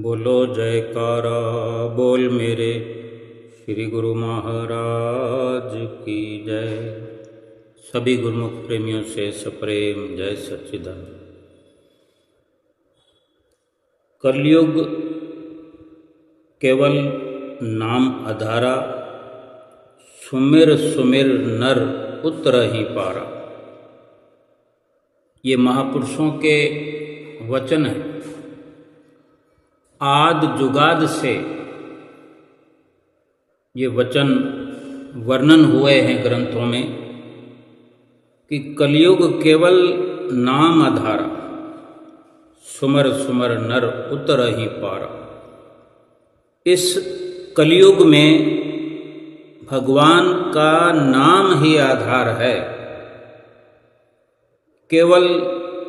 बोलो जयकारा बोल मेरे श्री गुरु महाराज की जय। सभी गुरुमुख प्रेमियों से सप्रेम जय सच्चिदानंद। कलयुग केवल नाम आधारा, सुमिर सुमिर नर उतर ही पारा। ये महापुरुषों के वचन हैं। आद जुगाद से ये वचन वर्णन हुए हैं ग्रंथों में कि कलयुग केवल नाम आधारा, सुमर सुमर नर उतर ही पारा। इस कलयुग में भगवान का नाम ही आधार है। केवल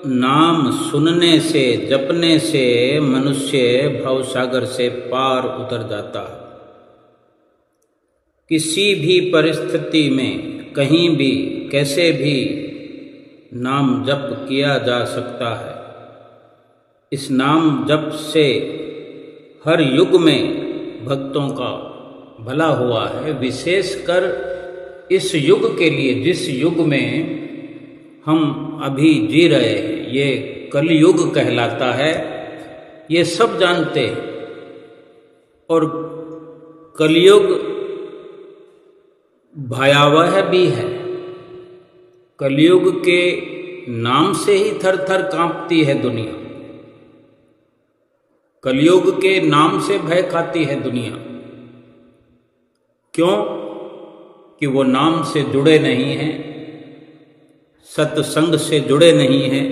नाम सुनने से, जपने से मनुष्य भवसागर से पार उतर जाता है। किसी भी परिस्थिति में, कहीं भी, कैसे भी नाम जप किया जा सकता है। इस नाम जप से हर युग में भक्तों का भला हुआ है। विशेषकर इस युग के लिए, जिस युग में हम अभी जी रहे हैं, ये कलयुग कहलाता है। ये सब जानते हैं। और कलयुग भयावह भी है। कलयुग के नाम से ही थर थर कांपती है दुनिया। कलयुग के नाम से भय खाती है दुनिया। क्यों? कि वो नाम से जुड़े नहीं हैं, सत्संग से जुड़े नहीं हैं,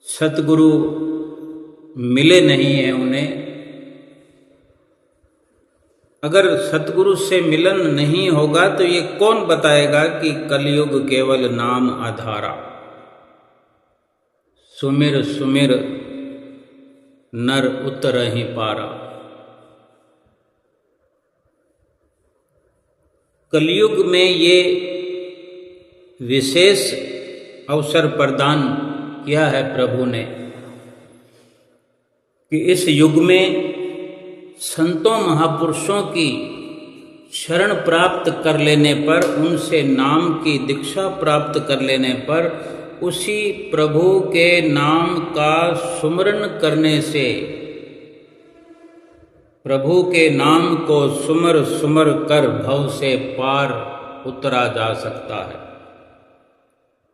सतगुरु मिले नहीं हैं उन्हें। अगर सतगुरु से मिलन नहीं होगा तो ये कौन बताएगा कि कलयुग केवल नाम आधारा, सुमिर सुमिर नर उतर ही पारा। कलयुग में ये विशेष अवसर प्रदान किया है प्रभु ने कि इस युग में संतों महापुरुषों की शरण प्राप्त कर लेने पर, उनसे नाम की दीक्षा प्राप्त कर लेने पर, उसी प्रभु के नाम का सुमरन करने से प्रभु के नाम को सुमर सुमर कर भव से पार उतरा जा सकता है।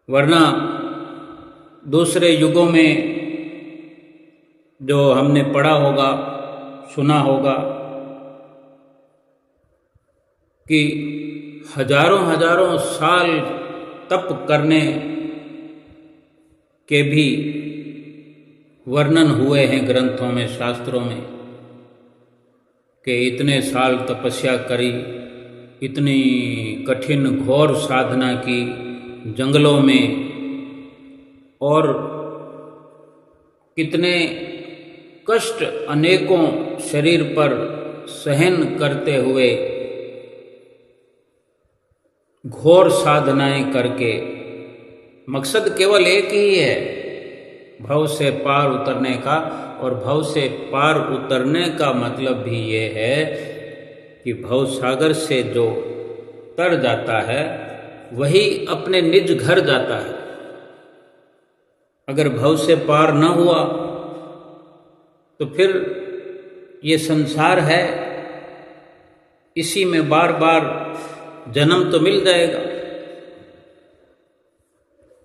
वरना दूसरे युगों में जो हमने पढ़ा होगा, सुना होगा कि हजारों हजारों साल तप करने के भी वर्णन हुए हैं ग्रंथों में, शास्त्रों में, कि इतने साल तपस्या करी, इतनी कठिन घोर साधना की जंगलों में, और कितने कष्ट अनेकों शरीर पर सहन करते हुए घोर साधनाएं करके, मकसद केवल एक ही है, भव से पार उतरने का। और भव से पार उतरने का मतलब भी ये है कि भव सागर से जो तर जाता है वही अपने निज घर जाता है। अगर भव से पार न हुआ तो फिर ये संसार है, इसी में बार बार जन्म तो मिल जाएगा,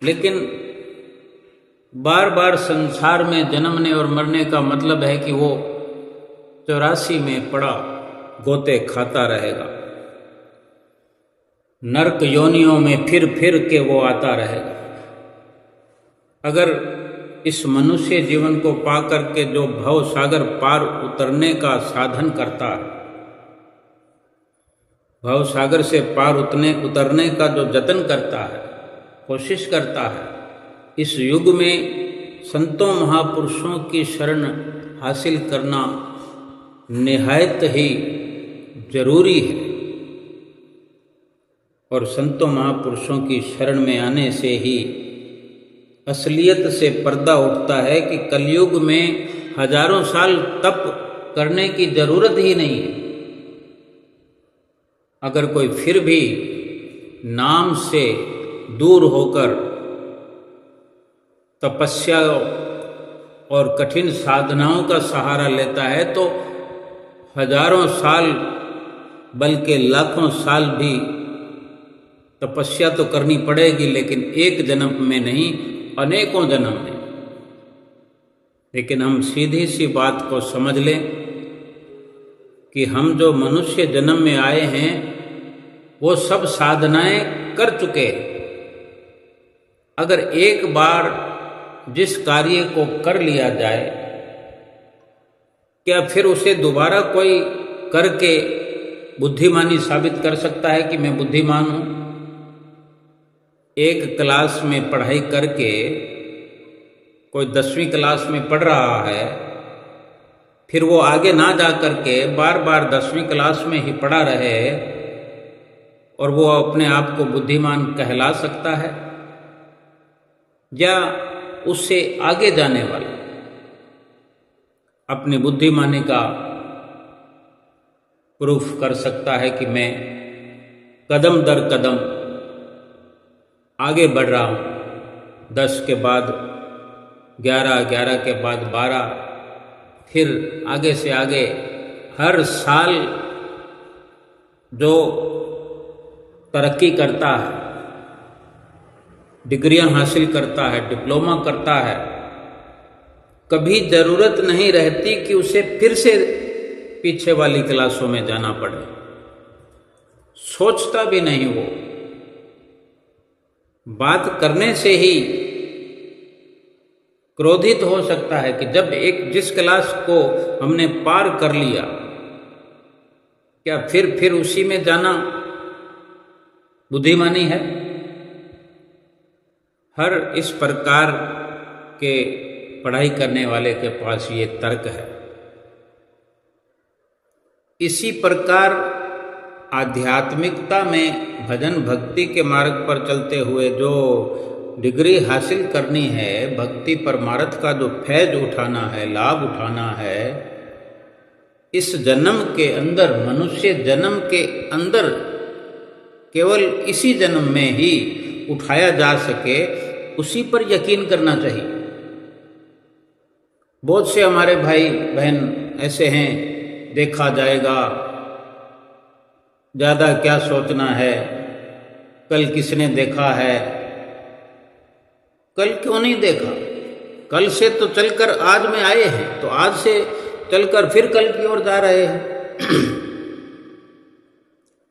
लेकिन बार बार संसार में जन्मने और मरने का मतलब है कि वो 84 में पड़ा गोते खाता रहेगा। नरक योनियों में फिर फिर के वो आता रहेगा। अगर इस मनुष्य जीवन को पा करके जो भव सागर पार उतरने का साधन करता है, भव सागर से पार उतरने का जो जतन करता है, कोशिश करता है, इस युग में संतों महापुरुषों की शरण हासिल करना निहायत ही जरूरी है। और संतों महापुरुषों की शरण में आने से ही असलियत से पर्दा उठता है कि कलयुग में हजारों साल तप करने की जरूरत ही नहीं है। अगर कोई फिर भी नाम से दूर होकर तपस्या और कठिन साधनाओं का सहारा लेता है तो हजारों साल बल्कि लाखों साल भी तपस्या तो करनी पड़ेगी, लेकिन एक जन्म में नहीं, अनेकों जन्म में। लेकिन हम सीधी सी बात को समझ लें कि हम जो मनुष्य जन्म में आए हैं वो सब साधनाएं कर चुके हैं। अगर एक बार जिस कार्य को कर लिया जाए, क्या फिर उसे दोबारा कोई करके बुद्धिमानी साबित कर सकता है कि मैं बुद्धिमान हूं? एक क्लास में पढ़ाई करके कोई 10वीं क्लास में पढ़ रहा है, फिर वो आगे ना जा करके बार बार 10वीं क्लास में ही पढ़ा रहे और वो अपने आप को बुद्धिमान कहला सकता है? या उससे आगे जाने वाला अपनी बुद्धिमानी का प्रूफ कर सकता है कि मैं कदम दर कदम आगे बढ़ रहा हूँ। 10 के बाद 11, 11 के बाद 12, फिर आगे से आगे हर साल जो तरक्की करता है, डिग्रियां हासिल करता है, डिप्लोमा करता है, कभी जरूरत नहीं रहती कि उसे फिर से पीछे वाली क्लासों में जाना पड़े। सोचता भी नहीं वो। बात करने से ही क्रोधित हो सकता है कि जब एक जिस क्लास को हमने पार कर लिया, क्या फिर उसी में जाना बुद्धिमानी है? हर इस प्रकार के पढ़ाई करने वाले के पास ये तर्क है। इसी प्रकार आध्यात्मिकता में भजन भक्ति के मार्ग पर चलते हुए जो डिग्री हासिल करनी है, भक्ति परमार्थ का जो फैज उठाना है, लाभ उठाना है, इस जन्म के अंदर, मनुष्य जन्म के अंदर केवल इसी जन्म में ही उठाया जा सके, उसी पर यकीन करना चाहिए। बहुत से हमारे भाई बहन ऐसे हैं, देखा जाएगा, ज़्यादा क्या सोचना है, कल किसने देखा है। कल क्यों नहीं देखा? कल से तो चलकर आज में आए हैं, तो आज से चलकर फिर कल की ओर जा रहे हैं।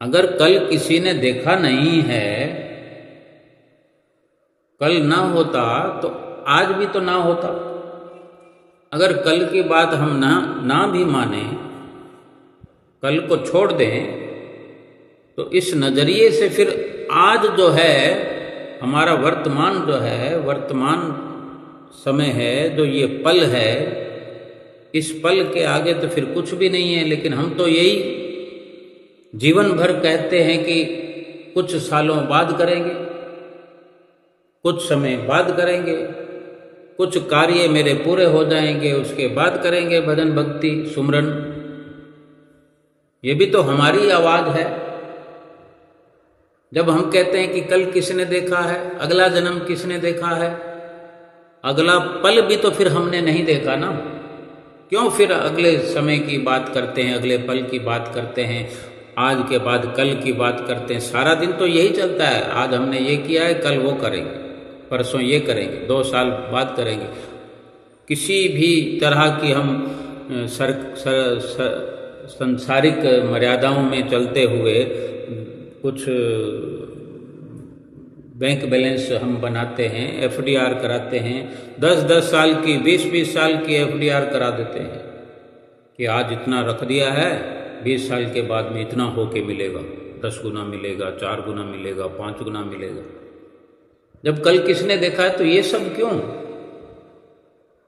अगर कल किसी ने देखा नहीं है, कल ना होता तो आज भी तो ना होता। अगर कल की बात हम ना भी माने, कल को छोड़ दें, तो इस नजरिए से फिर आज जो है, हमारा वर्तमान जो है, वर्तमान समय है, जो ये पल है, इस पल के आगे तो फिर कुछ भी नहीं है। लेकिन हम तो यही जीवन भर कहते हैं कि कुछ सालों बाद करेंगे, कुछ समय बाद करेंगे, कुछ कार्य मेरे पूरे हो जाएंगे, उसके बाद करेंगे भजन भक्ति सुमरन। ये भी तो हमारी आवाज है। जब हम कहते हैं कि कल किसने देखा है, अगला जन्म किसने देखा है, अगला पल भी तो फिर हमने नहीं देखा ना। क्यों फिर अगले समय की बात करते हैं, अगले पल की बात करते हैं, आज के बाद कल की बात करते हैं। सारा दिन तो यही चलता है, आज हमने ये किया है, कल वो करेंगे, परसों ये करेंगे, 2 साल बाद करेंगे। किसी भी तरह की हम संसारिक मर्यादाओं में चलते हुए कुछ बैंक बैलेंस हम बनाते हैं, एफडीआर कराते हैं, 10-10 साल की, 20-20 साल की एफडीआर करा देते हैं कि आज इतना रख दिया है, 20 साल के बाद में इतना होके मिलेगा, 10 गुना मिलेगा, 4 गुना मिलेगा, 5 गुना मिलेगा। जब कल किसने देखा है, तो ये सब क्यों?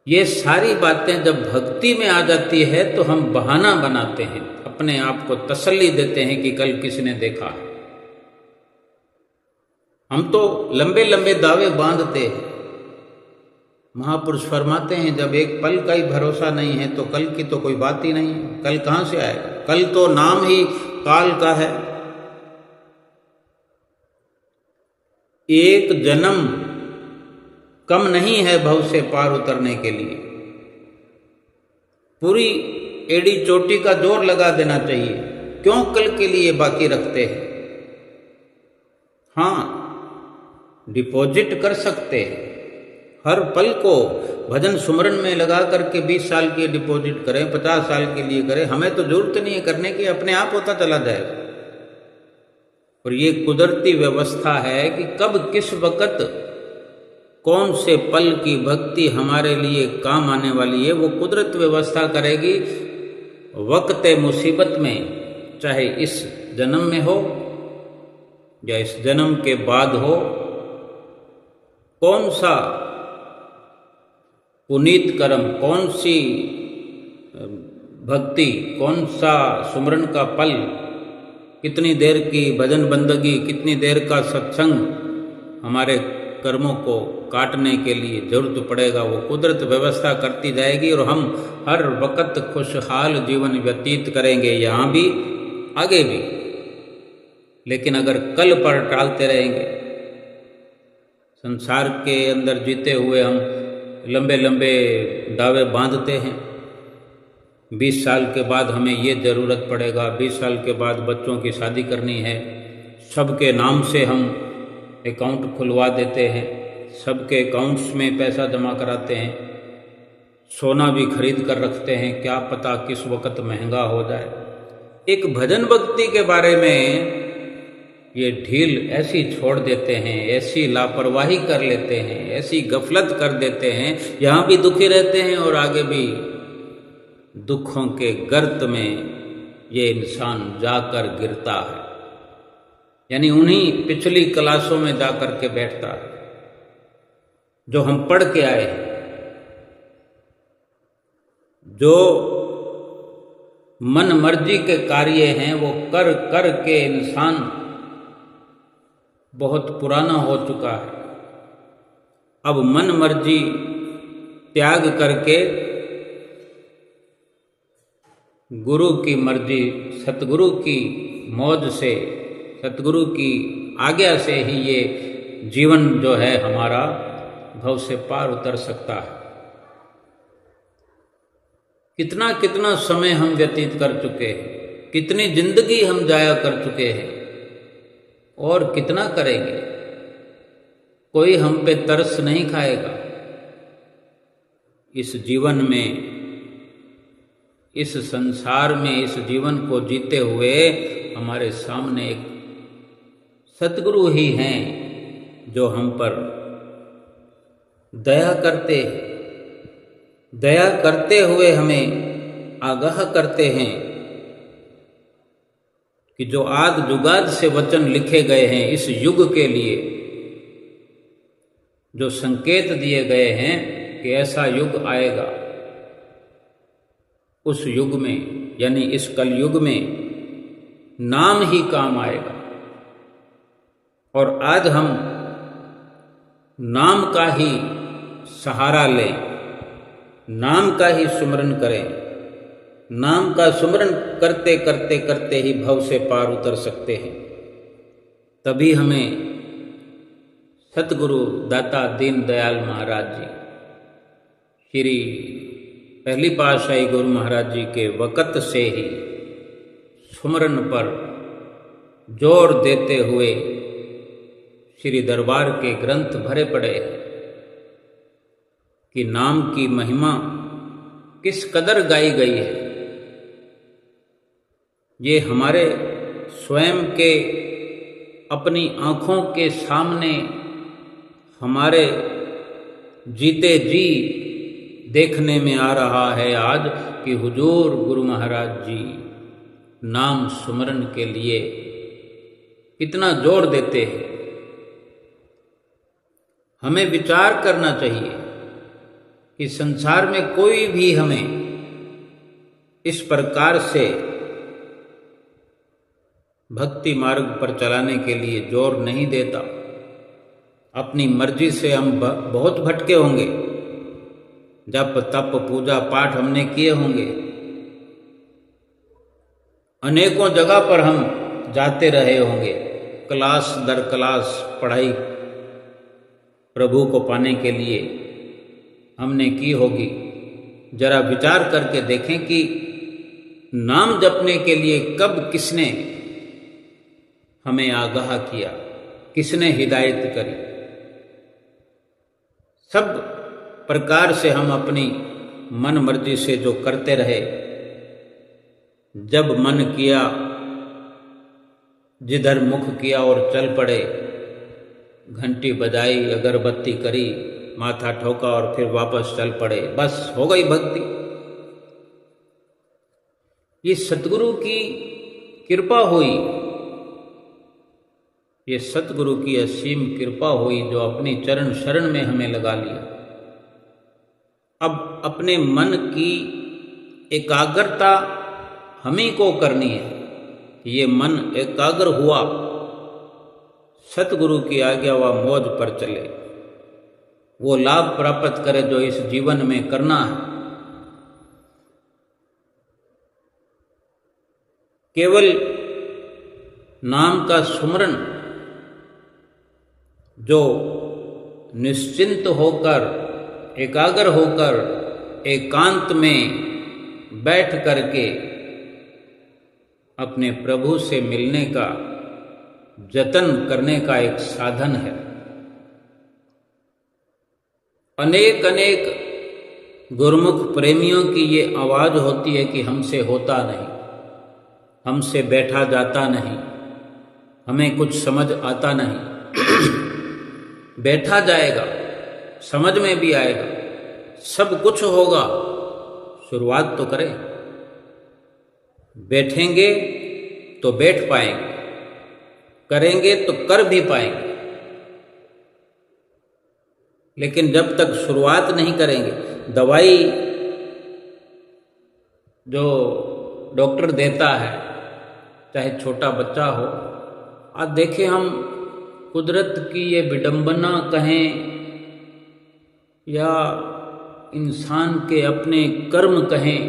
ये सारी बातें जब भक्ति में आ जाती है तो हम बहाना बनाते हैं, अपने आप को तसल्ली देते हैं कि कल किसने देखा है। हम तो लंबे लंबे दावे बांधते हैं महापुरुष फरमाते हैं जब एक पल का ही भरोसा नहीं है तो कल की तो कोई बात ही नहीं है। कल कहाँ से आएगा? कल तो नाम ही काल का है। एक जन्म कम नहीं है भव से पार उतरने के लिए। पूरी एड़ी चोटी का जोर लगा देना चाहिए। क्यों कल के लिए बाकी रखते हैं? हाँ, डिपॉजिट कर सकते हैं। हर पल को भजन सुमरन में लगा करके 20 साल की डिपॉजिट करें, 50 साल के लिए करें, हमें तो जरूरत नहीं है करने की, अपने आप होता चला जाएगा। और ये कुदरती व्यवस्था है कि कब किस वक्त कौन से पल की भक्ति हमारे लिए काम आने वाली है, वो कुदरत व्यवस्था करेगी। वक्त मुसीबत में, चाहे इस जन्म में हो या इस जन्म के बाद हो, कौन सा पुनीत कर्म, कौन सी भक्ति, कौन सा सुमरन का पल, कितनी देर की भजन बंदगी, कितनी देर का सत्संग हमारे कर्मों को काटने के लिए जरूरत पड़ेगा, वो कुदरत व्यवस्था करती जाएगी और हम हर वक्त खुशहाल जीवन व्यतीत करेंगे, यहाँ भी आगे भी। लेकिन अगर कल पर टालते रहेंगे, संसार के अंदर जीते हुए हम लंबे लंबे दावे बांधते हैं, 20 साल के बाद हमें ये ज़रूरत पड़ेगा, 20 साल के बाद बच्चों की शादी करनी है, सबके नाम से हम अकाउंट खुलवा देते हैं, सबके अकाउंट्स में पैसा जमा कराते हैं, सोना भी खरीद कर रखते हैं, क्या पता किस वक्त महंगा हो जाए। एक भजन भक्ति के बारे में ये ढील ऐसी छोड़ देते हैं, ऐसी लापरवाही कर लेते हैं, ऐसी गफलत कर देते हैं, यहाँ भी दुखी रहते हैं और आगे भी दुखों के गर्त में ये इंसान जाकर गिरता है, यानी उन्हीं पिछली क्लासों में जाकर के बैठता है जो हम पढ़ के आए हैं। जो मन मर्जी के कार्य हैं वो कर कर के इंसान बहुत पुराना हो चुका है। अब मन मर्जी त्याग करके गुरु की मर्जी, सतगुरु की मौज से, सतगुरु की आज्ञा से ही ये जीवन जो है हमारा भव से पार उतर सकता है। कितना कितना समय हम व्यतीत कर चुके हैं, कितनी जिंदगी हम जाया कर चुके हैं और कितना करेंगे। कोई हम पे तरस नहीं खाएगा। इस जीवन में, इस संसार में, इस जीवन को जीते हुए हमारे सामने एक सतगुरु ही हैं जो हम पर दया करते हैं, दया करते हुए हमें आगाह करते हैं कि जो आद जुगाद से वचन लिखे गए हैं इस युग के लिए, जो संकेत दिए गए हैं कि ऐसा युग आएगा, उस युग में यानी इस कलयुग में नाम ही काम आएगा। और आज हम नाम का ही सहारा लें, नाम का ही सुमरन करें। नाम का सुमरन करते करते करते ही भव से पार उतर सकते हैं। तभी हमें सतगुरु दाता दीन दयाल महाराज जी, श्री पहली पातशाही गुरु महाराज जी के वक़्त से ही सुमरन पर जोर देते हुए श्री दरबार के ग्रंथ भरे पड़े कि नाम की महिमा किस कदर गाई गई है। ये हमारे स्वयं के अपनी आँखों के सामने हमारे जीते जी देखने में आ रहा है आज कि हुजूर गुरु महाराज जी नाम सुमरन के लिए कितना जोर देते हैं। हमें विचार करना चाहिए कि संसार में कोई भी हमें इस प्रकार से भक्ति मार्ग पर चलाने के लिए जोर नहीं देता। अपनी मर्जी से हम बहुत भटके होंगे, जप तप पूजा पाठ हमने किए होंगे, अनेकों जगह पर हम जाते रहे होंगे, क्लास दर क्लास पढ़ाई प्रभु को पाने के लिए हमने की होगी। जरा विचार करके देखें कि नाम जपने के लिए कब किसने हमें आगाह किया, किसने हिदायत करी। सब प्रकार से हम अपनी मन मर्जी से जो करते रहे, जब मन किया जिधर मुख किया और चल पड़े, घंटी बजाई, अगरबत्ती करी, माथा ठोका और फिर वापस चल पड़े, बस हो गई भक्ति। ये सतगुरु की कृपा हुई, ये सतगुरु की असीम कृपा हुई जो अपनी चरण शरण में हमें लगा लिया। अब अपने मन की एकाग्रता हमी को करनी है। ये मन एकाग्र हुआ, सतगुरु की आज्ञा व मौज पर चले, वो लाभ प्राप्त करे जो इस जीवन में करना है। केवल नाम का सुमरन जो निश्चिंत होकर, एकाग्र होकर, एकांत में बैठ करके अपने प्रभु से मिलने का जतन करने का एक साधन है। अनेक अनेक गुरुमुख प्रेमियों की ये आवाज होती है कि हमसे होता नहीं, हमसे बैठा जाता नहीं, हमें कुछ समझ आता नहीं। बैठा जाएगा, समझ में भी आएगा, सब कुछ होगा, शुरुआत तो करें। बैठेंगे तो बैठ पाएंगे, करेंगे तो कर भी पाएंगे। लेकिन जब तक शुरुआत नहीं करेंगे, दवाई जो डॉक्टर देता है, चाहे छोटा बच्चा हो, आज देखें हम कुदरत की ये विडंबना कहें या इंसान के अपने कर्म कहें,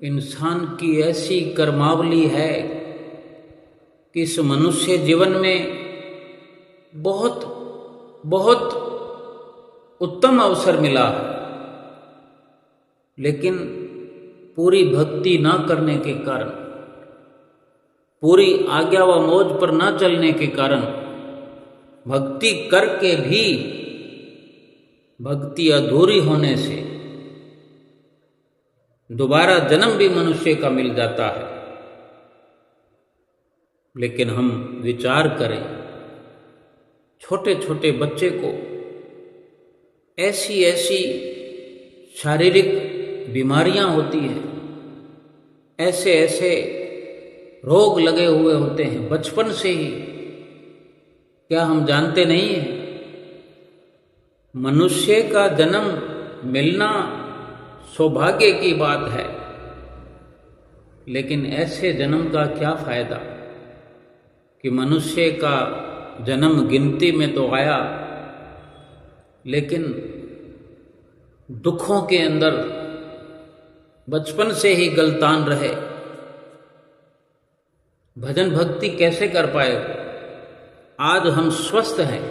इंसान की ऐसी कर्मावली है कि इस मनुष्य जीवन में बहुत बहुत उत्तम अवसर मिला है, लेकिन पूरी भक्ति ना करने के कारण, पूरी आज्ञा व मौज पर ना चलने के कारण, भक्ति करके भी भक्ति अधूरी होने से दोबारा जन्म भी मनुष्य का मिल जाता है। लेकिन हम विचार करें, छोटे छोटे बच्चे को ऐसी ऐसी शारीरिक बीमारियां होती हैं, ऐसे ऐसे रोग लगे हुए होते हैं बचपन से ही। क्या हम जानते नहीं हैं? मनुष्य का जन्म मिलना सौभाग्य की बात है, लेकिन ऐसे जन्म का क्या फायदा कि मनुष्य का जन्म गिनती में तो आया, लेकिन दुखों के अंदर बचपन से ही गलतान रहे। भजन भक्ति कैसे कर पाएगा? आज हम स्वस्थ हैं,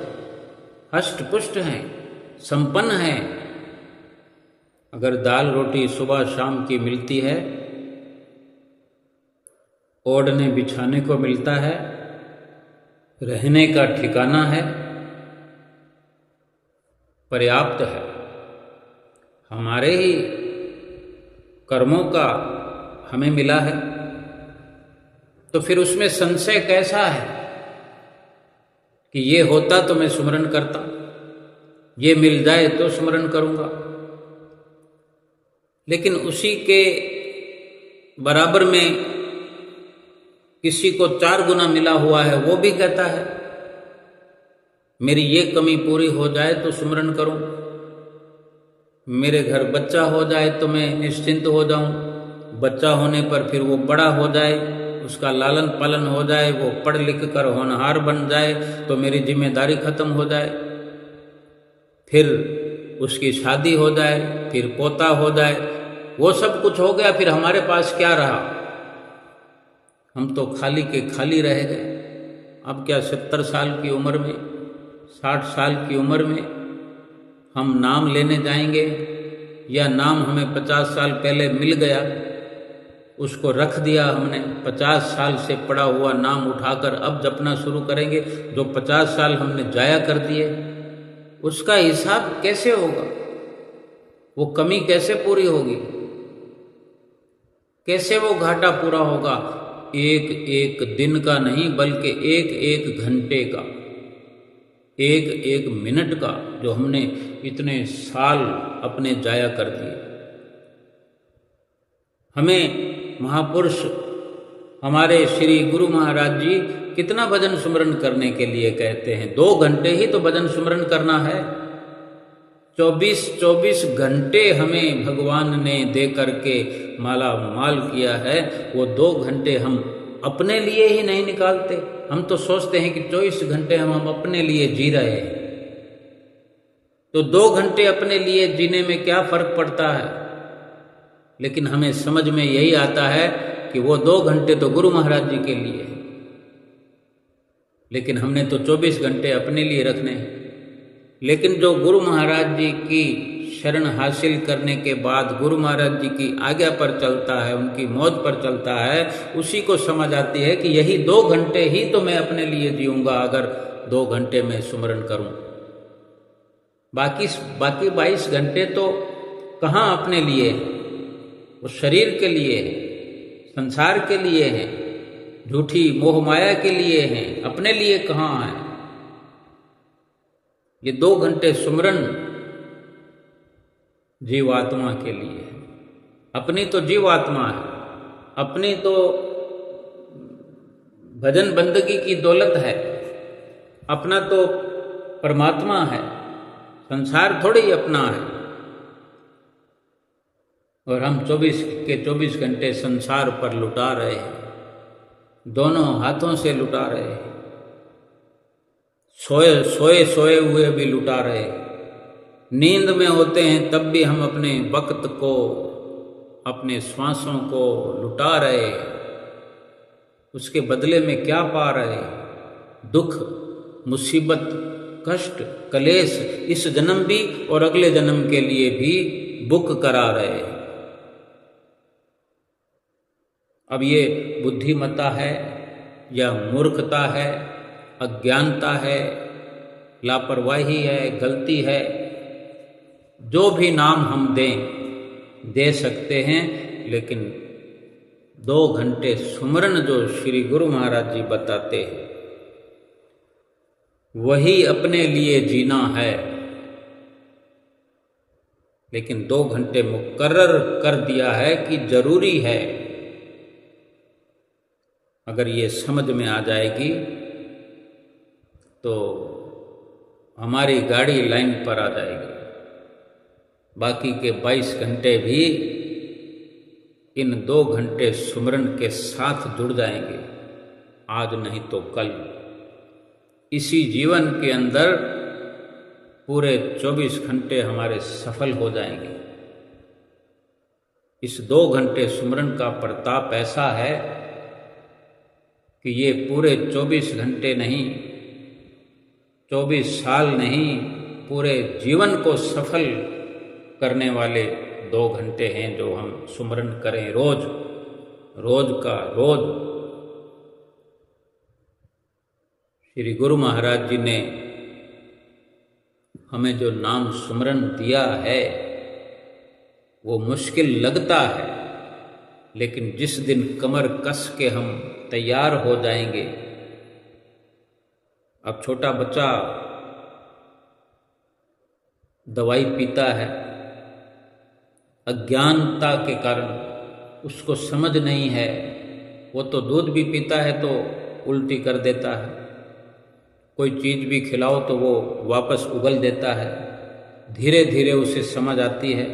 हष्ट पुष्ट हैं, संपन्न हैं। अगर दाल रोटी सुबह शाम की मिलती है, ओढ़ने बिछाने को मिलता है, रहने का ठिकाना है, पर्याप्त है। हमारे ही कर्मों का हमें मिला है, तो फिर उसमें संशय कैसा है कि ये होता तो मैं सुमरन करता, ये मिल जाए तो सुमरन करूंगा। लेकिन उसी के बराबर में किसी को 4 गुना मिला हुआ है, वो भी कहता है मेरी ये कमी पूरी हो जाए तो सुमरन करूं, मेरे घर बच्चा हो जाए तो मैं निश्चिंत हो जाऊं, बच्चा होने पर फिर वो बड़ा हो जाए, उसका लालन पालन हो जाए, वो पढ़ लिख कर होनहार बन जाए तो मेरी जिम्मेदारी खत्म हो जाए। फिर उसकी शादी हो जाए, फिर पोता हो जाए, वो सब कुछ हो गया, फिर हमारे पास क्या रहा? हम तो खाली के खाली रह गए। अब क्या 70 साल की उम्र में, 60 साल की उम्र में हम नाम लेने जाएंगे, या नाम हमें 50 साल पहले मिल गया, उसको रख दिया हमने, 50 साल से पड़ा हुआ नाम उठाकर अब जपना शुरू करेंगे? जो 50 साल हमने जाया कर दिए, उसका हिसाब कैसे होगा? वो कमी कैसे पूरी होगी? कैसे वो घाटा पूरा होगा? एक एक दिन का नहीं, बल्कि एक एक घंटे का, एक एक मिनट का, जो हमने इतने साल अपने जाया कर दिए। हमें महापुरुष हमारे श्री गुरु महाराज जी कितना भजन सुमरन करने के लिए कहते हैं? 2 घंटे ही तो भजन सुमरन करना है। 24 घंटे हमें भगवान ने दे करके माला माल किया है, वो 2 घंटे हम अपने लिए ही नहीं निकालते। हम तो सोचते हैं कि 24 घंटे हम अपने लिए जी रहे हैं, तो 2 घंटे अपने लिए जीने में क्या फर्क पड़ता है? लेकिन हमें समझ में यही आता है कि वो 2 घंटे तो गुरु महाराज जी के लिए है, लेकिन हमने तो 24 घंटे अपने लिए रखने हैं। लेकिन जो गुरु महाराज जी की शरण हासिल करने के बाद गुरु महाराज जी की आज्ञा पर चलता है, उनकी मौज पर चलता है, उसी को समझ आती है कि यही 2 घंटे ही तो मैं अपने लिए जीऊँगा अगर 2 घंटे में सुमरन करूँ। बाकी 22 घंटे तो कहाँ अपने लिए? वो शरीर के लिए है, संसार के लिए है, झूठी मोह माया के लिए हैं, अपने लिए कहाँ है? ये 2 घंटे सुमरन जीवात्मा के लिए है। अपनी तो जीवात्मा है, अपनी तो भजन बंदगी की दौलत है, अपना तो परमात्मा है, संसार थोड़ी ही अपना है। और हम 24 घंटे संसार पर लुटा रहे हैं, दोनों हाथों से लुटा रहे हैं, सोए हुए भी लुटा रहे, नींद में होते हैं तब भी हम अपने वक्त को, अपने श्वासों को लुटा रहे। उसके बदले में क्या पा रहे? दुख, मुसीबत, कष्ट, कलेश, इस जन्म भी और अगले जन्म के लिए भी बुक करा रहे। अब ये बुद्धिमत्ता है या मूर्खता है, अज्ञानता है, लापरवाही है, गलती है, जो भी नाम हम दे सकते हैं, लेकिन 2 घंटे सुमरन जो श्री गुरु महाराज जी बताते हैं, वही अपने लिए जीना है। लेकिन 2 घंटे मुकर्रर कर दिया है कि जरूरी है। अगर ये समझ में आ जाएगी तो हमारी गाड़ी लाइन पर आ जाएगी। बाकी के 22 घंटे भी इन 2 घंटे सुमरन के साथ जुड़ जाएंगे, आज नहीं तो कल। इसी जीवन के अंदर पूरे 24 घंटे हमारे सफल हो जाएंगे। इस 2 घंटे सुमरन का प्रताप ऐसा है कि ये पूरे 24 घंटे नहीं, 24 साल नहीं, पूरे जीवन को सफल करने वाले 2 घंटे हैं जो हम सुमरन करें रोज का रोज। श्री गुरु महाराज जी ने हमें जो नाम सुमरन दिया है वो मुश्किल लगता है, लेकिन जिस दिन कमर कस के हम तैयार हो जाएंगे। अब छोटा बच्चा दवाई पीता है, अज्ञानता के कारण उसको समझ नहीं है, वो तो दूध भी पीता है तो उल्टी कर देता है, कोई चीज़ भी खिलाओ तो वो वापस उगल देता है। धीरे धीरे उसे समझ आती है,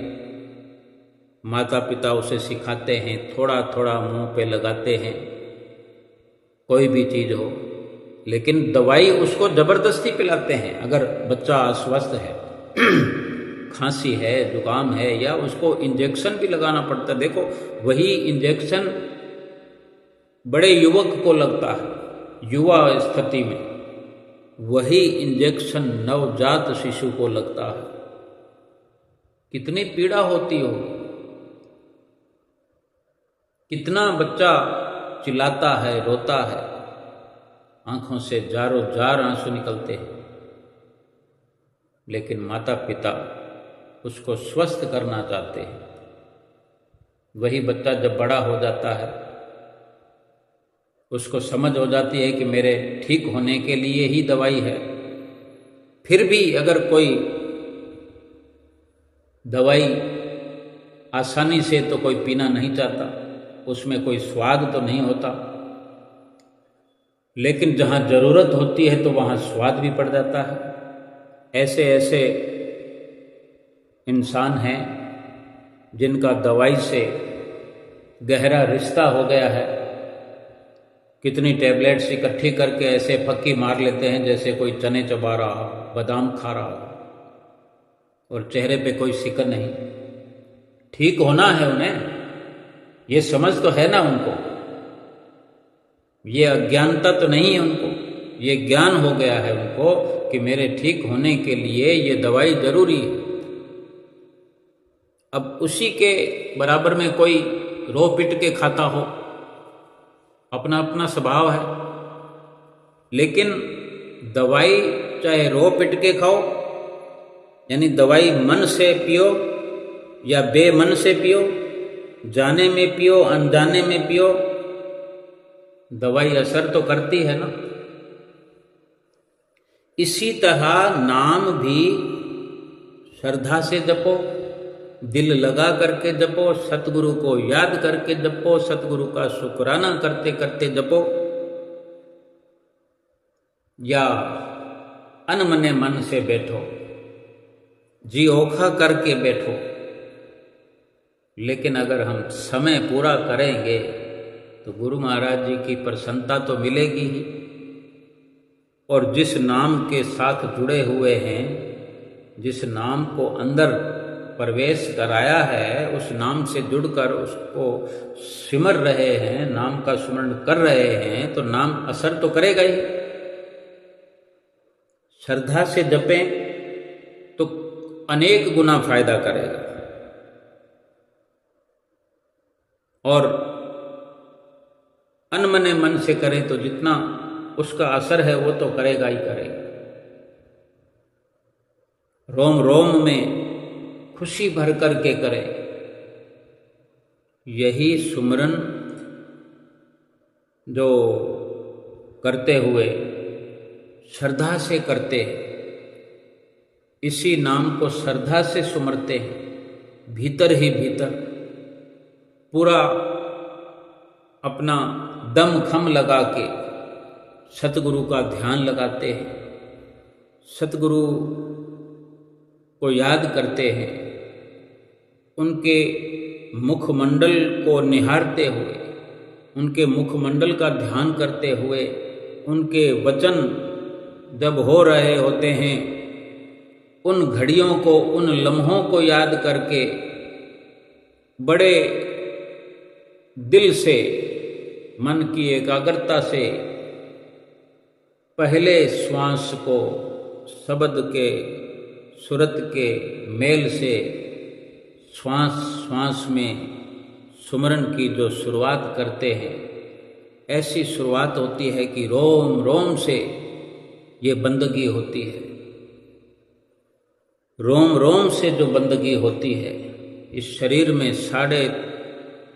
माता पिता उसे सिखाते हैं, थोड़ा थोड़ा मुंह पे लगाते हैं, कोई भी चीज़ हो, लेकिन दवाई उसको ज़बरदस्ती पिलाते हैं। अगर बच्चा अस्वस्थ है खांसी है, जुकाम है, या उसको इंजेक्शन भी लगाना पड़ता है। देखो, वही इंजेक्शन बड़े युवक को लगता है युवा स्थिति में, वही इंजेक्शन नवजात शिशु को लगता है। कितनी पीड़ा होती होगी, कितना बच्चा चिल्लाता है, रोता है, आंखों से जारों जार आंसू निकलते हैं, लेकिन माता पिता उसको स्वस्थ करना चाहते हैं। वही बच्चा जब बड़ा हो जाता है, उसको समझ हो जाती है कि मेरे ठीक होने के लिए ही दवाई है, फिर भी अगर कोई दवाई आसानी से तो कोई पीना नहीं चाहता, उसमें कोई स्वाद तो नहीं होता, लेकिन जहाँ ज़रूरत होती है तो वहाँ स्वाद भी पड़ जाता है। ऐसे ऐसे इंसान हैं जिनका दवाई से गहरा रिश्ता हो गया है। कितनी टैबलेट्स इकट्ठी करके ऐसे फक्की मार लेते हैं जैसे कोई चने चबा रहा हो, बादाम खा रहा हो, और चेहरे पे कोई सिकन नहीं। ठीक होना है उन्हें, ये समझ तो है ना उनको, ये अज्ञानता तो नहीं है उनको, ये ज्ञान हो गया है उनको कि मेरे ठीक होने के लिए ये दवाई जरूरी है। अब उसी के बराबर में कोई रो पिट के खाता हो, अपना अपना स्वभाव है, लेकिन दवाई चाहे रो पिट के खाओ, यानी दवाई मन से पियो या बेमन से पियो, जाने में पियो अनजाने में पियो, दवाई असर तो करती है ना। इसी तरह नाम भी श्रद्धा से जपो, दिल लगा करके जपो, सतगुरु को याद करके जपो, सतगुरु का शुक्राना करते करते जपो, या अनमने मन से बैठो, जी ओखा करके बैठो। लेकिन अगर हम समय पूरा करेंगे तो गुरु महाराज जी की प्रसन्नता तो मिलेगी ही, और जिस नाम के साथ जुड़े हुए हैं, जिस नाम को अंदर प्रवेश कराया है, उस नाम से जुड़कर उसको सिमर रहे हैं, नाम का स्मरण कर रहे हैं, तो नाम असर तो करेगा ही। श्रद्धा से जपें तो अनेक गुना फायदा करेगा, और अनमने मन से करें तो जितना उसका असर है वो तो करेगा ही करेगा। रोम रोम में खुशी भर करके करें, यही सुमरन जो करते हुए श्रद्धा से करते हैं, इसी नाम को श्रद्धा से सुमरते हैं, भीतर ही भीतर पूरा अपना दम खम लगा के सतगुरु का ध्यान लगाते हैं, सतगुरु को याद करते हैं, उनके मुखमंडल को निहारते हुए, उनके मुखमंडल का ध्यान करते हुए, उनके वचन जब हो रहे होते हैं, उन घड़ियों को, उन लम्हों को याद करके बड़े दिल से, मन की एकाग्रता से पहले श्वास को शब्द के, सुरत के मेल से श्वास श्वास में सुमरन की जो शुरुआत करते हैं, ऐसी शुरुआत होती है कि रोम रोम से ये बंदगी होती है। रोम रोम से जो बंदगी होती है, इस शरीर में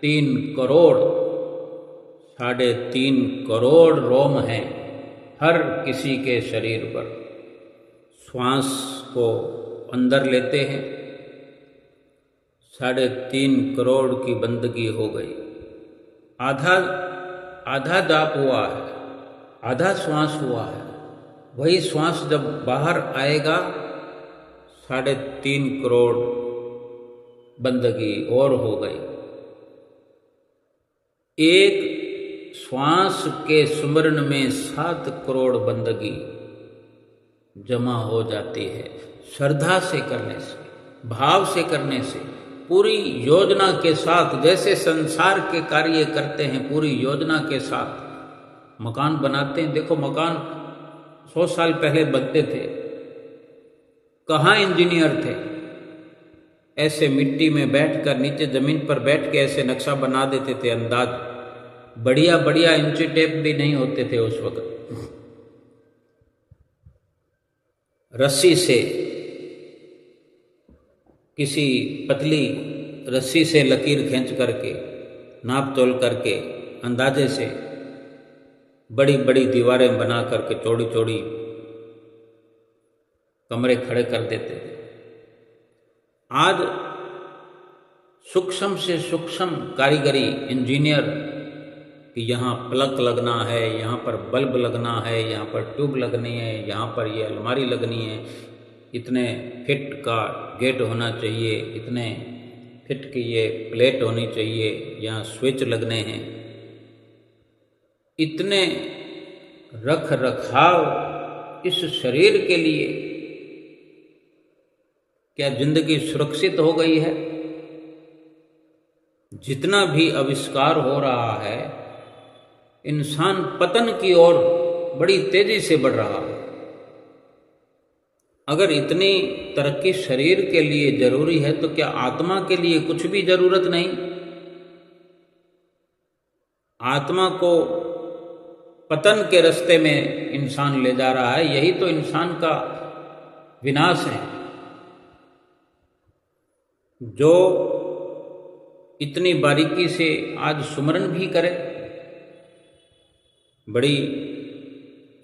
3.5 करोड़ रोम हैं हर किसी के शरीर पर। श्वास को अंदर लेते हैं, 3.5 करोड़ की बंदगी हो गई। आधा जाप हुआ है, आधा श्वास हुआ है, वही श्वास जब बाहर आएगा 3.5 करोड़ बंदगी और हो गई। एक श्वास के सुमरन में 7 करोड़ बंदगी जमा हो जाती है, श्रद्धा से करने से। भाव से करने से, पूरी योजना के साथ, जैसे संसार के कार्य करते हैं पूरी योजना के साथ मकान बनाते हैं। देखो मकान 100 साल पहले बनते थे, कहाँ इंजीनियर थे? ऐसे मिट्टी में बैठकर, नीचे जमीन पर बैठ के ऐसे नक्शा बना देते थे अंदाज। बढ़िया बढ़िया इंची टेप भी नहीं होते थे उस वक्त। रस्सी से, किसी पतली रस्सी से लकीर खींच करके, नाप तोल करके, अंदाजे से बड़ी बड़ी दीवारें बना करके चौड़ी चौड़ी कमरे खड़े कर देते थे। आज सूक्ष्म से सूक्ष्म कारीगरी, इंजीनियर कि यहाँ प्लग लगना है, यहाँ पर बल्ब लगना है, यहाँ पर ट्यूब लगनी है, यहाँ पर ये अलमारी लगनी है, इतने फिट का गेट होना चाहिए, इतने फिट की ये प्लेट होनी चाहिए, यहाँ स्विच लगने हैं। इतने रख रखाव इस शरीर के लिए। क्या जिंदगी सुरक्षित हो गई है? जितना भी आविष्कार हो रहा है, इंसान पतन की ओर बड़ी तेजी से बढ़ रहा है। अगर इतनी तरक्की शरीर के लिए जरूरी है तो क्या आत्मा के लिए कुछ भी जरूरत नहीं? आत्मा को पतन के रास्ते में इंसान ले जा रहा है। यही तो इंसान का विनाश है। जो इतनी बारीकी से आज सुमरन भी करे, बड़ी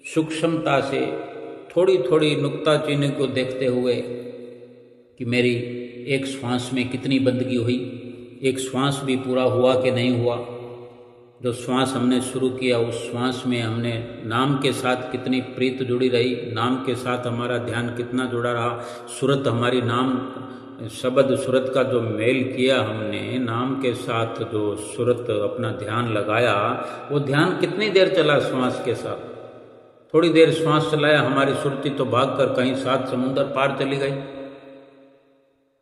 सूक्ष्मता से, थोड़ी थोड़ी नुक्ताचीनी को देखते हुए कि मेरी एक श्वास में कितनी बंदगी हुई, एक श्वास भी पूरा हुआ कि नहीं हुआ। जो श्वास हमने शुरू किया, उस श्वास में हमने नाम के साथ कितनी प्रीत जुड़ी रही, नाम के साथ हमारा ध्यान कितना जुड़ा रहा, सुरत हमारी, नाम शब्द सुरत का जो मेल किया हमने, नाम के साथ जो सुरत अपना ध्यान लगाया, वो ध्यान कितनी देर चला श्वास के साथ? थोड़ी देर श्वास चलाया, हमारी सुरती तो भागकर कहीं 7 समुंदर पार चली गई।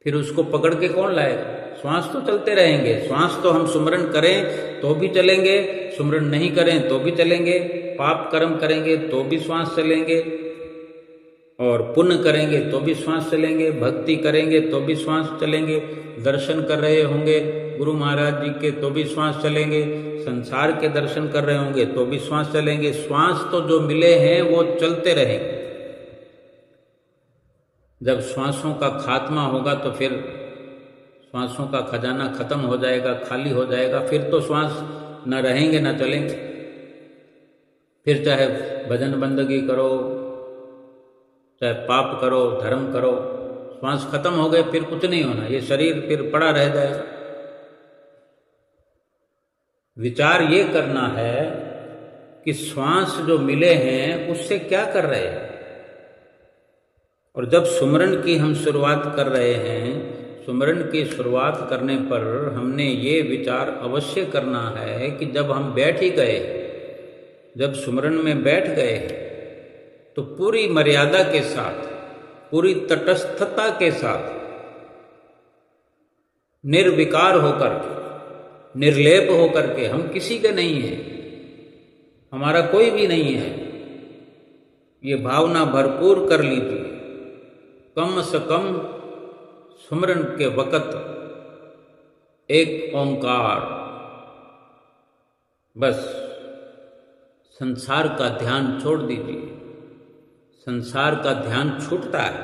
फिर उसको पकड़ के कौन लाएगा? श्वास तो चलते रहेंगे। श्वास तो हम सुमरन करें तो भी चलेंगे, सुमरन नहीं करें तो भी चलेंगे, पाप कर्म करेंगे तो भी श्वास चलेंगे, और पुण्य करेंगे तो भी श्वास चलेंगे, भक्ति करेंगे तो भी श्वास चलेंगे, दर्शन कर रहे होंगे गुरु महाराज जी के तो भी श्वास चलेंगे, संसार के दर्शन कर रहे होंगे तो भी श्वास चलेंगे। श्वास तो जो मिले हैं वो चलते रहेंगे। जब श्वासों का खात्मा होगा तो फिर श्वासों का खजाना खत्म हो जाएगा, खाली हो जाएगा, फिर तो श्वास न रहेंगे न चलेंगे। फिर चाहे भजन बंदगी करो, चाहे पाप करो, धर्म करो, श्वास खत्म हो गए फिर कुछ नहीं होना, ये शरीर फिर पड़ा रह जाएगा। विचार ये करना है कि श्वास जो मिले हैं उससे क्या कर रहे हैं। और जब सुमरन की हम शुरुआत कर रहे हैं, सुमरन की शुरुआत करने पर हमने ये विचार अवश्य करना है कि जब हम बैठ ही गए, जब सुमरन में बैठ गए, तो पूरी मर्यादा के साथ, पूरी तटस्थता के साथ, निर्विकार होकर के, निर्लेप होकर के, हम किसी के नहीं हैं, हमारा कोई भी नहीं है, ये भावना भरपूर कर लीजिए। कम से कम सुमरन के वक़्त एक ओंकार, बस संसार का ध्यान छोड़ दीजिए। संसार का ध्यान छूटता है,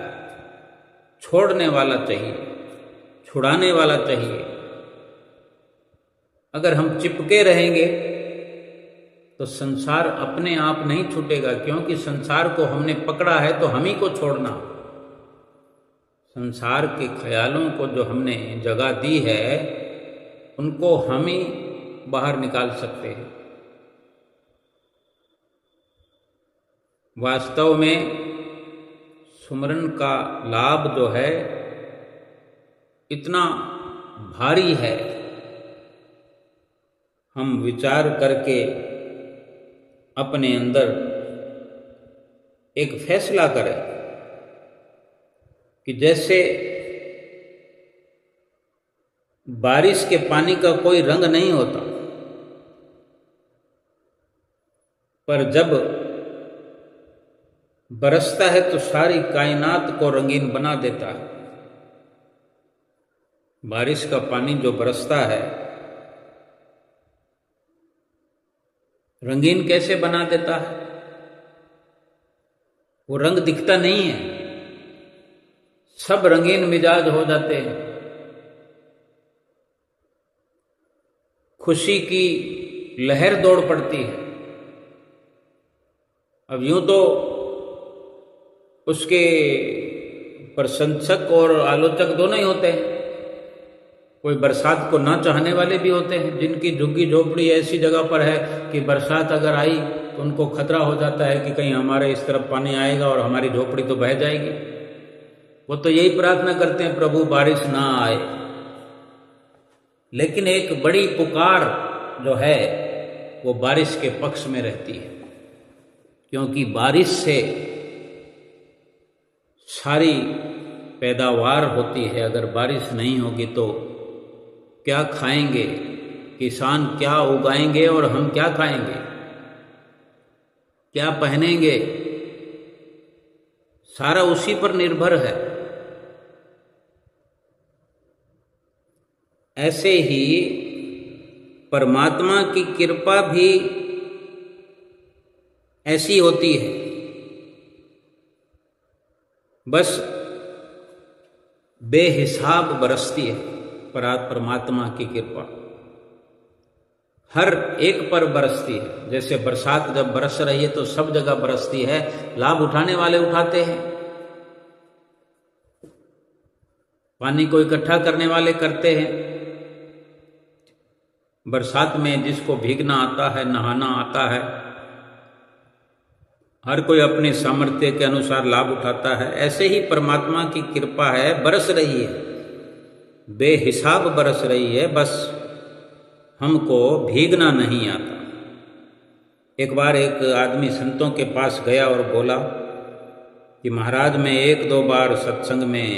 छोड़ने वाला चाहिए, छुड़ाने वाला चाहिए। अगर हम चिपके रहेंगे तो संसार अपने आप नहीं छूटेगा, क्योंकि संसार को हमने पकड़ा है तो हम ही को छोड़ना। संसार के ख्यालों को जो हमने जगह दी है, उनको हम ही बाहर निकाल सकते हैं। वास्तव में सुमरन का लाभ जो है इतना भारी है, हम विचार करके अपने अंदर एक फैसला करें कि जैसे बारिश के पानी का कोई रंग नहीं होता, पर जब बरसता है तो सारी कायनात को रंगीन बना देता है। बारिश का पानी जो बरसता है रंगीन कैसे बना देता है? वो रंग दिखता नहीं है, सब रंगीन मिजाज हो जाते हैं। खुशी की लहर दौड़ पड़ती है। अब यूं तो उसके प्रशंसक और आलोचक दोनों ही होते हैं। कोई बरसात को ना चाहने वाले भी होते हैं, जिनकी झुग्गी झोपड़ी ऐसी जगह पर है कि बरसात अगर आई तो उनको खतरा हो जाता है कि कहीं हमारे इस तरफ पानी आएगा और हमारी झोपड़ी तो बह जाएगी। वो तो यही प्रार्थना करते हैं, प्रभु बारिश ना आए। लेकिन एक बड़ी पुकार जो है वो बारिश के पक्ष में रहती है, क्योंकि बारिश से सारी पैदावार होती है। अगर बारिश नहीं होगी तो क्या खाएंगे, किसान क्या उगाएंगे और हम क्या खाएंगे, क्या पहनेंगे, सारा उसी पर निर्भर है। ऐसे ही परमात्मा की कृपा भी ऐसी होती है, बस बेहिसाब बरसती है। परमात्मा की कृपा हर एक पर बरसती है। जैसे बरसात जब बरस रही है तो सब जगह बरसती है, लाभ उठाने वाले उठाते हैं, पानी को इकट्ठा करने वाले करते हैं। बरसात में जिसको भीगना आता है, नहाना आता है, हर कोई अपने सामर्थ्य के अनुसार लाभ उठाता है। ऐसे ही परमात्मा की कृपा है, बरस रही है, बेहिसाब बरस रही है, बस हमको भीगना नहीं आता। एक बार एक आदमी संतों के पास गया और बोला कि महाराज मैं 1-2 बार सत्संग में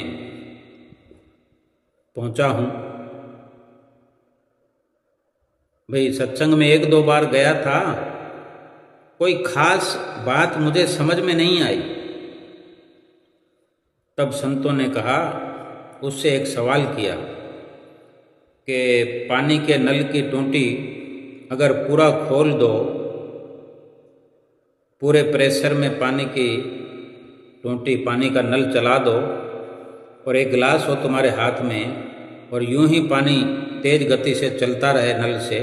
पहुंचा हूं। भाई सत्संग में 1-2 बार गया था, कोई खास बात मुझे समझ में नहीं आई। तब संतों ने कहा, उससे एक सवाल किया कि पानी के नल की टूटी अगर पूरा खोल दो, पूरे प्रेशर में पानी की टूटी, पानी का नल चला दो और एक गिलास हो तुम्हारे हाथ में और यूं ही पानी तेज गति से चलता रहे नल से,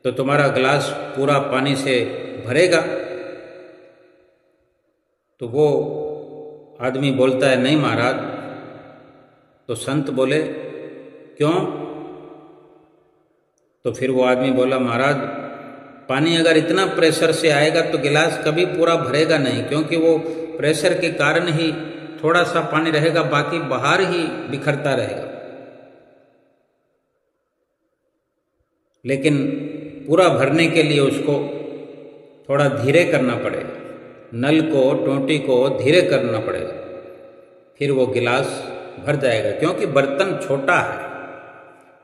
तो तुम्हारा गिलास पूरा पानी से भरेगा? तो वो आदमी बोलता है नहीं महाराज। तो संत बोले क्यों? तो फिर वो आदमी बोला महाराज पानी अगर इतना प्रेशर से आएगा तो गिलास कभी पूरा भरेगा नहीं, क्योंकि वो प्रेशर के कारण ही थोड़ा सा पानी रहेगा, बाकी बाहर ही बिखरता रहेगा। लेकिन पूरा भरने के लिए उसको थोड़ा धीरे करना पड़ेगा, नल को, टोंटी को धीरे करना पड़ेगा, फिर वो गिलास भर जाएगा, क्योंकि बर्तन छोटा है।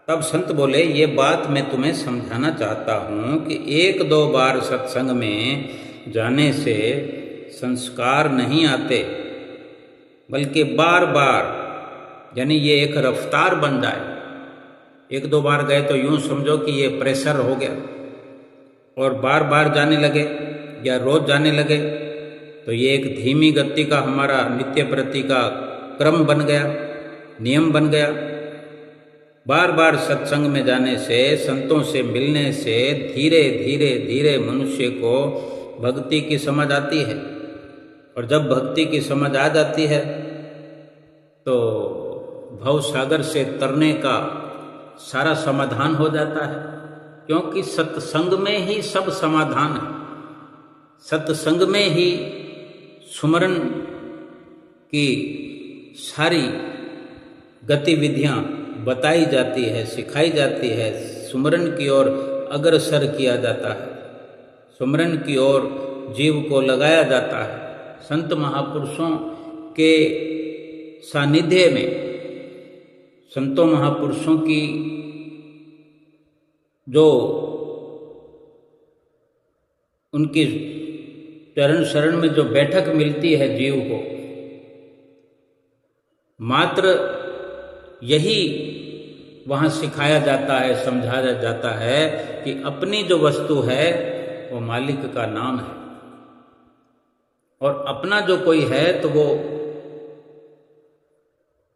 तब संत बोले ये बात मैं तुम्हें समझाना चाहता हूँ कि 1-2 बार सत्संग में जाने से संस्कार नहीं आते, बल्कि बार बार, यानी ये एक रफ्तार बन जाए। 1-2 बार गए तो यूं समझो कि ये प्रेशर हो गया, और बार बार जाने लगे या रोज जाने लगे तो ये एक धीमी गति का हमारा नित्य प्रति का क्रम बन गया, नियम बन गया। बार बार सत्संग में जाने से, संतों से मिलने से धीरे धीरे धीरे मनुष्य को भक्ति की समझ आती है, और जब भक्ति की समझ आ जाती है तो भव सागर से तरने का सारा समाधान हो जाता है, क्योंकि सत्संग में ही सब समाधान है। सत्संग में ही सुमरन की सारी गतिविधियां बताई जाती है, सिखाई जाती है, सुमरन की ओर अग्रसर किया जाता है, सुमरन की ओर जीव को लगाया जाता है। संत महापुरुषों के सानिध्य में संतों महापुरुषों की जो उनकी चरण शरण में जो बैठक मिलती है जीव को, मात्र यही वहाँ सिखाया जाता है, समझाया जाता है कि अपनी जो वस्तु है वो मालिक का नाम है, और अपना जो कोई है तो वो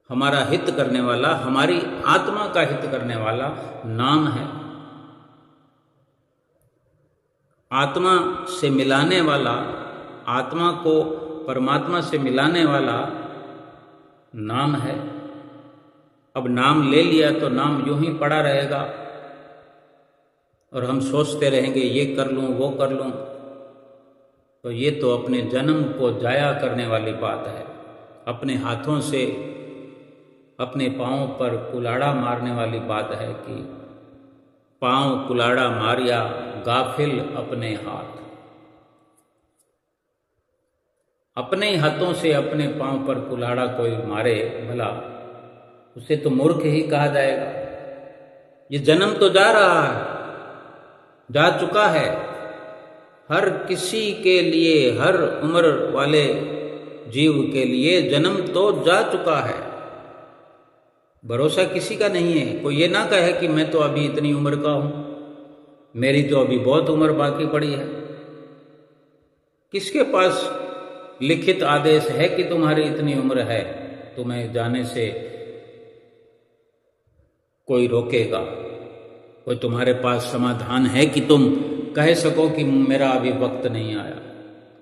हमारा हित करने वाला, हमारी आत्मा का हित करने वाला नाम है। आत्मा से मिलाने वाला, आत्मा को परमात्मा से मिलाने वाला नाम है। अब नाम ले लिया तो नाम यूं ही पड़ा रहेगा और हम सोचते रहेंगे ये कर लूं, वो कर लूं, तो ये तो अपने जन्म को जाया करने वाली बात है। अपने हाथों से अपने पाँव पर कुल्हाड़ा मारने वाली बात है कि पाँव कुल्हाड़ा मारिया गाफिल अपने हाथ। अपने हाथों से अपने पाँव पर कुल्हाड़ा कोई मारे भला, उसे तो मूर्ख ही कहा जाएगा। ये जन्म तो जा रहा है, जा चुका है। हर किसी के लिए, हर उम्र वाले जीव के लिए जन्म तो जा चुका है। भरोसा किसी का नहीं है। कोई ये ना कहे कि मैं तो अभी इतनी उम्र का हूं, मेरी तो अभी बहुत उम्र बाकी पड़ी है। किसके पास लिखित आदेश है कि तुम्हारी इतनी उम्र है, तुम्हें जाने से कोई रोकेगा? कोई तुम्हारे पास समाधान है कि तुम कह सको कि मेरा अभी वक्त नहीं आया?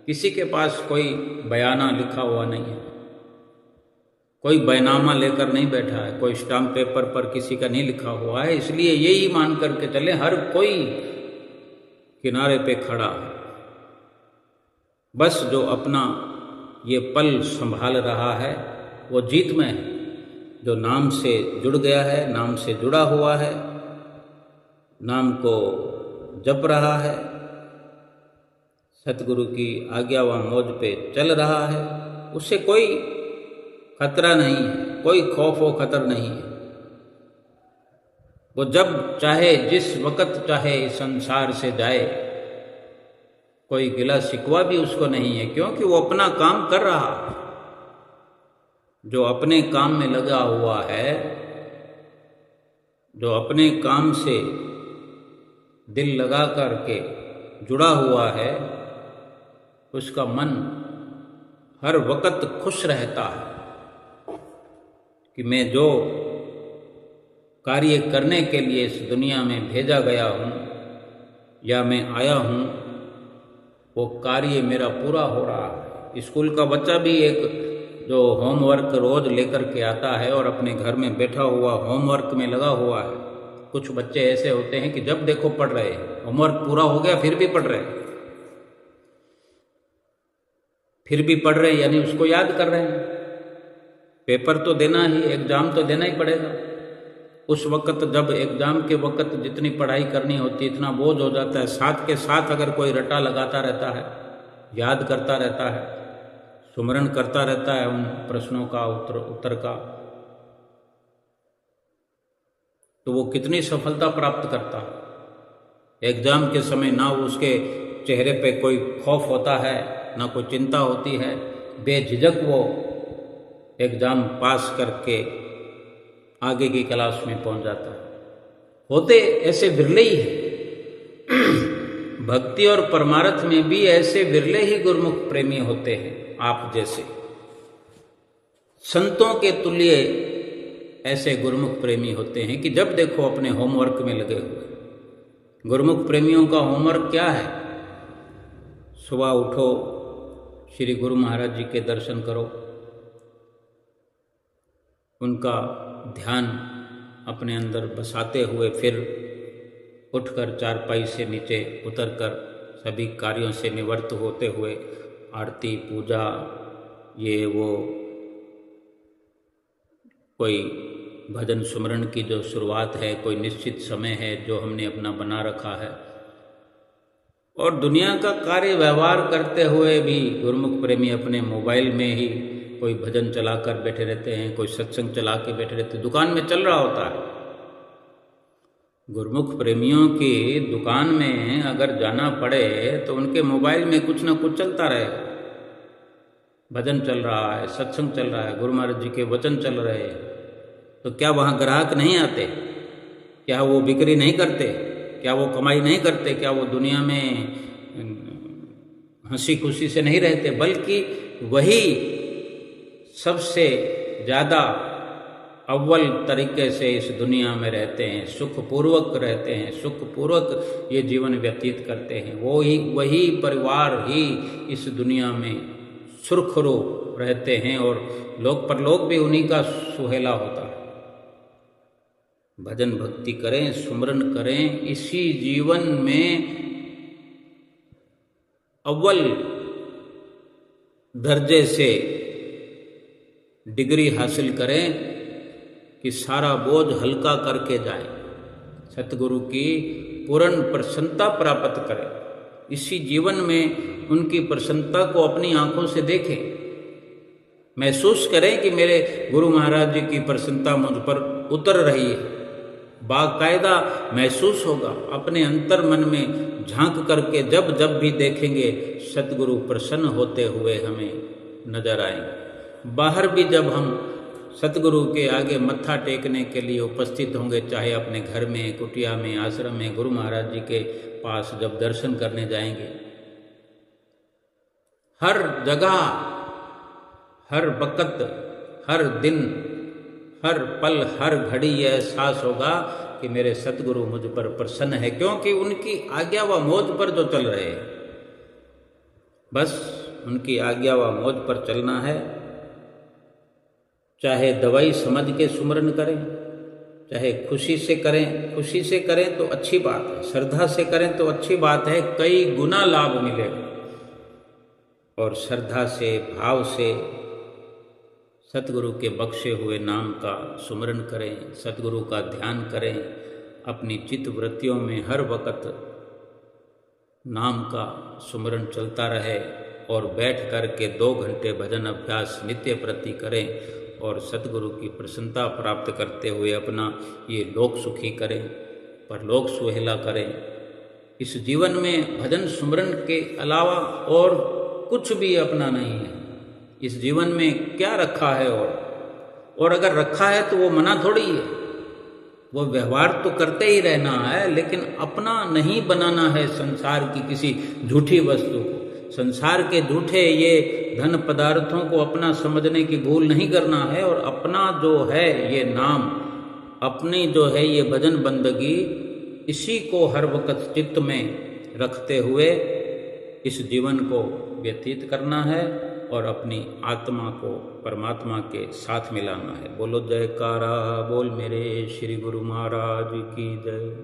किसी के पास कोई बयाना लिखा हुआ नहीं है, कोई बैनामा लेकर नहीं बैठा है, कोई स्टाम्प पेपर पर किसी का नहीं लिखा हुआ है। इसलिए यही मान करके चले, हर कोई किनारे पे खड़ा है। बस जो अपना ये पल संभाल रहा है वो जीत में है। जो नाम से जुड़ गया है, नाम से जुड़ा हुआ है, नाम को जप रहा है, सतगुरु की आज्ञा व मौज पे चल रहा है, उससे कोई खतरा नहीं है, कोई खौफ व खतर नहीं है। वो जब चाहे, जिस वक़्त चाहे इस संसार से जाए, कोई गिला शिकवा भी उसको नहीं है, क्योंकि वो अपना काम कर रहा है। जो अपने काम में लगा हुआ है, जो अपने काम से दिल लगा करके जुड़ा हुआ है, उसका मन हर वक़्त खुश रहता है कि मैं जो कार्य करने के लिए इस दुनिया में भेजा गया हूँ या मैं आया हूँ, वो कार्य मेरा पूरा हो रहा है। स्कूल का बच्चा भी एक जो होमवर्क रोज़ लेकर के आता है और अपने घर में बैठा हुआ होमवर्क में लगा हुआ है। कुछ बच्चे ऐसे होते हैं कि जब देखो पढ़ रहे हैं, होमवर्क पूरा हो गया फिर भी पढ़ रहे हैं, फिर भी पढ़ रहे हैं, यानी उसको याद कर रहे हैं। पेपर तो देना ही, एग्ज़ाम तो देना ही पड़ेगा। उस वक़्त जब एग्ज़ाम के वक़्त जितनी पढ़ाई करनी होती है, इतना बोझ हो जाता है। साथ के साथ अगर कोई रटा लगाता रहता है, याद करता रहता है, सुमरण करता रहता है उन प्रश्नों का, उत्तर का, तो वो कितनी सफलता प्राप्त करता है। एग्ज़ाम के समय ना उसके चेहरे पे कोई खौफ होता है, ना कोई चिंता होती है, बेझिझक वो एग्ज़ाम पास करके आगे की क्लास में पहुंच जाता है। होते ऐसे विरले ही हैं। भक्ति और परमार्थ में भी ऐसे विरले ही गुरुमुख प्रेमी होते हैं। आप जैसे संतों के तुल्य ऐसे गुरुमुख प्रेमी होते हैं कि जब देखो अपने होमवर्क में लगे हुए। गुरुमुख प्रेमियों का होमवर्क क्या है? सुबह उठो, श्री गुरु महाराज जी के दर्शन करो, उनका ध्यान अपने अंदर बसाते हुए फिर उठकर चारपाई से नीचे उतरकर सभी कार्यों से निवृत्त होते हुए आरती, पूजा, ये वो कोई भजन सुमरण की जो शुरुआत है, कोई निश्चित समय है जो हमने अपना बना रखा है, और दुनिया का कार्य व्यवहार करते हुए भी गुरुमुख प्रेमी अपने मोबाइल में ही कोई भजन चला कर बैठे रहते हैं, कोई सत्संग चला के बैठे रहते हैं, दुकान में चल रहा होता है। गुरमुख प्रेमियों की दुकान में अगर जाना पड़े तो उनके मोबाइल में कुछ ना कुछ चलता रहेगा। भजन चल रहा है, सत्संग चल रहा है, गुरु महाराज जी के वचन चल रहे हैं, तो क्या वहाँ ग्राहक नहीं आते? क्या वो बिक्री नहीं करते? क्या वो कमाई नहीं करते? क्या वो दुनिया में हंसी खुशी से नहीं रहते? बल्कि वही सबसे ज़्यादा अव्वल तरीके से इस दुनिया में रहते हैं, सुखपूर्वक रहते हैं, सुखपूर्वक ये जीवन व्यतीत करते हैं। वही परिवार ही इस दुनिया में सुरखरू रहते हैं और लोक परलोक भी उन्हीं का सुहेला होता है। भजन भक्ति करें, सुमरन करें, इसी जीवन में अव्वल दर्जे से डिग्री हासिल करें कि सारा बोझ हल्का करके जाएं, सतगुरु की पूर्ण प्रसन्नता प्राप्त करें। इसी जीवन में उनकी प्रसन्नता को अपनी आंखों से देखें, महसूस करें कि मेरे गुरु महाराज जी की प्रसन्नता मुझ पर उतर रही है। बाकायदा महसूस होगा, अपने अंतर मन में झांक करके जब जब भी देखेंगे सतगुरु प्रसन्न होते हुए हमें नजर आएंगे। बाहर भी जब हम सतगुरु के आगे मत्था टेकने के लिए उपस्थित होंगे, चाहे अपने घर में, कुटिया में, आश्रम में, गुरु महाराज जी के पास जब दर्शन करने जाएंगे, हर जगह, हर वक्त, हर दिन, हर पल, हर घड़ी यह एहसास होगा कि मेरे सतगुरु मुझ पर प्रसन्न है, क्योंकि उनकी आज्ञा व मौज पर जो चल रहे हैं। बस उनकी आज्ञा व मौज पर चलना है। चाहे दवाई समझ के सुमरन करें, चाहे खुशी से करें, खुशी से करें तो अच्छी बात है, श्रद्धा से करें तो अच्छी बात है, कई गुना लाभ मिलेगा। और श्रद्धा से, भाव से सतगुरु के बख्शे हुए नाम का सुमरन करें, सतगुरु का ध्यान करें, अपनी चित्त वृत्तियों में हर वक्त नाम का सुमरन चलता रहे और बैठ कर के 2 घंटे भजन अभ्यास नित्य प्रति करें और सतगुरु की प्रसन्नता प्राप्त करते हुए अपना ये लोक सुखी करें, परलोक सुहेला करें। इस जीवन में भजन सुमरन के अलावा और कुछ भी अपना नहीं है। इस जीवन में क्या रखा है? और अगर रखा है तो वो मना थोड़ी है, वो व्यवहार तो करते ही रहना है, लेकिन अपना नहीं बनाना है संसार की किसी झूठी वस्तु को। संसार के झूठे ये धन पदार्थों को अपना समझने की भूल नहीं करना है, और अपना जो है ये नाम, अपनी जो है ये भजन बंदगी, इसी को हर वक्त चित्त में रखते हुए इस जीवन को व्यतीत करना है और अपनी आत्मा को परमात्मा के साथ मिलाना है। बोलो जयकारा बोल मेरे श्री गुरु महाराज की जय।